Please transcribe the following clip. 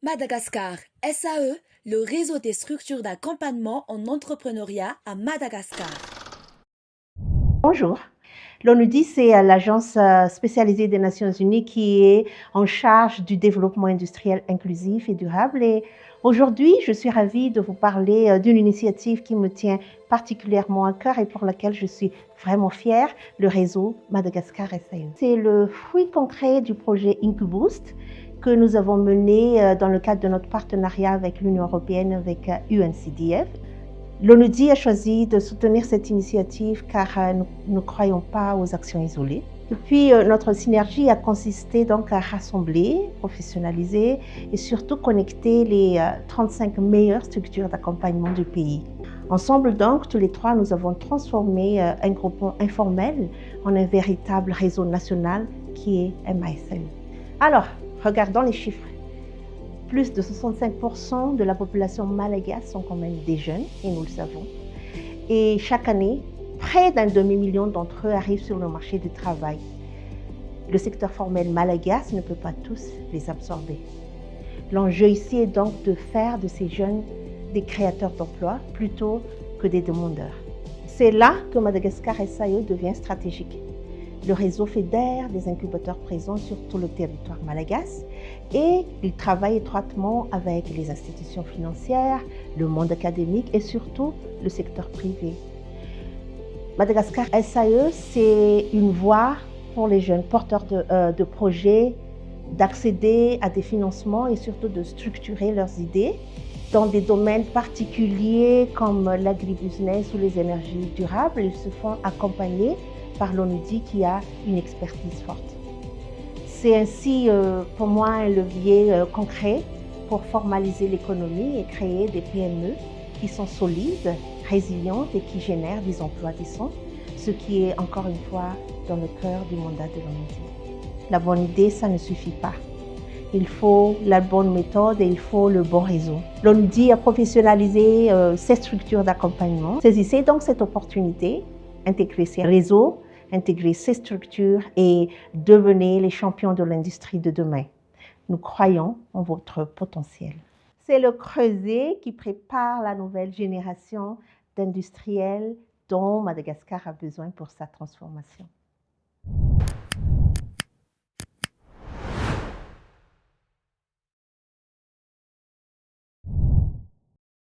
Madagascar, SAE, le réseau des structures d'accompagnement en entrepreneuriat à Madagascar. Bonjour. L'ONUDI, c'est l'agence spécialisée des Nations Unies qui est en charge du développement industriel inclusif et durable. Et aujourd'hui, je suis ravie de vous parler d'une initiative qui me tient particulièrement à cœur et pour laquelle je suis vraiment fière, le réseau Madagascar SAE. C'est le fruit concret du projet IncuBoost que nous avons mené dans le cadre de notre partenariat avec l'Union européenne, avec UNCDF. L'ONUDI a choisi de soutenir cette initiative car nous ne croyons pas aux actions isolées. Et puis, notre synergie a consisté donc à rassembler, professionnaliser et surtout connecter les 35 meilleures structures d'accompagnement du pays. Ensemble donc, tous les trois, nous avons transformé un groupement informel en un véritable réseau national qui est MASAE. Alors, regardons les chiffres. Plus de 65% de la population malagasy sont quand même des jeunes, et nous le savons. Et chaque année, près d'un demi-million d'entre eux arrivent sur le marché du travail. Le secteur formel malagasy ne peut pas tous les absorber. L'enjeu ici est donc de faire de ces jeunes des créateurs d'emplois plutôt que des demandeurs. C'est là que Madagascar SAE devient stratégique. Le réseau fédère des incubateurs présents sur tout le territoire malagasy et il travaille étroitement avec les institutions financières, le monde académique et surtout le secteur privé. Madagascar SAE, c'est une voie pour les jeunes porteurs de projets d'accéder à des financements et surtout de structurer leurs idées dans des domaines particuliers comme l'agribusiness ou les énergies durables. Ils se font accompagner par l'ONUDI qui a une expertise forte. C'est ainsi pour moi un levier concret pour formaliser l'économie et créer des PME qui sont solides, résilientes et qui génèrent des emplois décents, ce qui est encore une fois dans le cœur du mandat de l'ONUDI. La bonne idée, ça ne suffit pas. Il faut la bonne méthode et il faut le bon réseau. L'ONUDI a professionnalisé ses structures d'accompagnement. Saisissez donc cette opportunité, intégrez ces réseaux, intégrer ces structures et devenez les champions de l'industrie de demain. Nous croyons en votre potentiel. C'est le creuset qui prépare la nouvelle génération d'industriels dont Madagascar a besoin pour sa transformation.